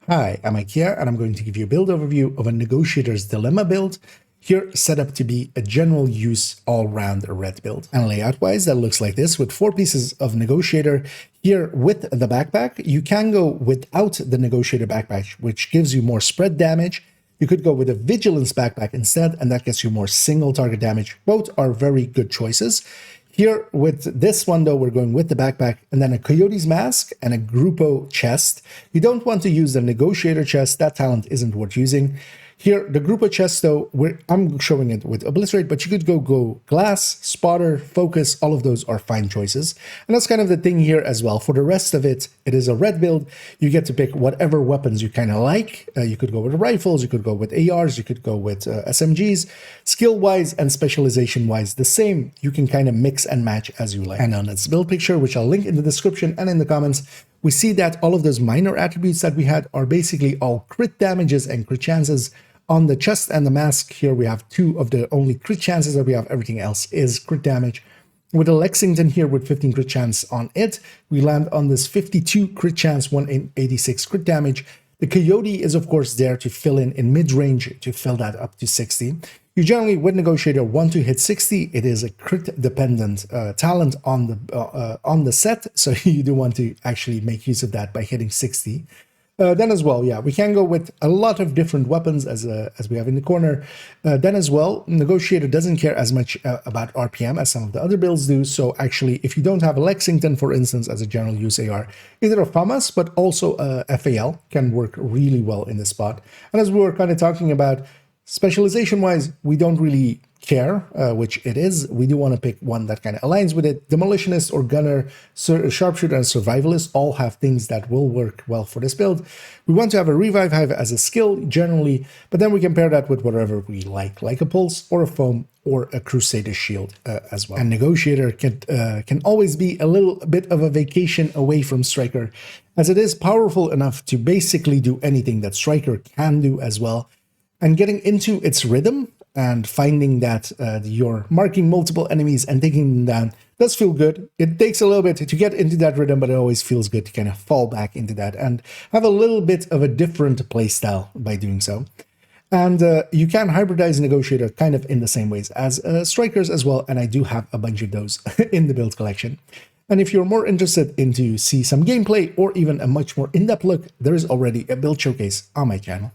Hi, I'm Ikea, and I'm going to give you a build overview of a Negotiator's Dilemma build, here set up to be a general use all-round red build. And layout-wise, that looks like this, with 4 pieces of Negotiator here with the backpack. You can go without the Negotiator backpack, which gives you more spread damage. You could go with a Vigilance backpack instead, and that gets you more single target damage. Both are very good choices. Here with this one though, we're going with the backpack and then a Coyote's Mask and a Grupo chest. You don't want to use the Negotiator chest, that talent isn't worth using. Here, the Grupo chest though, I'm showing it with Obliterate, but you could go Glass, Spotter, Focus, all of those are fine choices. And that's kind of the thing here as well. For the rest of it, it is a red build. You get to pick whatever weapons you kind of like. You could go with rifles, you could go with ARs, you could go with SMGs. Skill-wise and specialization-wise, the same. You can kind of mix and match as you like. And on its build picture, which I'll link in the description and in the comments, we see that all of those minor attributes that we had are basically all crit damages and crit chances. On the chest and the mask, here we have 2 of the only crit chances that we have. Everything else is crit damage. With a Lexington here with 15 crit chance on it, we land on this 52 crit chance, 186 crit damage. The Coyote is of course there to fill in mid-range to fill that up to 60. You generally, with Negotiator, want to hit 60. It is a crit-dependent talent on the set, so you do want to actually make use of that by hitting 60. Then as well, yeah, we can go with a lot of different weapons as we have in the corner. Then as well, Negotiator doesn't care as much about RPM as some of the other builds do. So actually, if you don't have a Lexington, for instance, as a general use AR, either a FAMAS, but also a FAL can work really well in this spot. And as we were kind of talking about, specialization-wise, we don't really care which it is. We do want to pick one that kind of aligns with it. Demolitionist or Gunner, Sharpshooter and Survivalist all have things that will work well for this build. We want to have a Revive Hive as a skill generally, but then we can pair that with whatever we like a Pulse or a Foam or a Crusader Shield as well. And Negotiator can always be a little bit of a vacation away from Striker, as it is powerful enough to basically do anything that Striker can do as well. And getting into its rhythm and finding that you're marking multiple enemies and taking them down does feel good. It takes a little bit to get into that rhythm, but it always feels good to kind of fall back into that and have a little bit of a different playstyle by doing so. And you can hybridize Negotiator kind of in the same ways as Strikers as well, and I do have a bunch of those in the build collection. And if you're more interested in to see some gameplay or even a much more in-depth look, there is already a build showcase on my channel.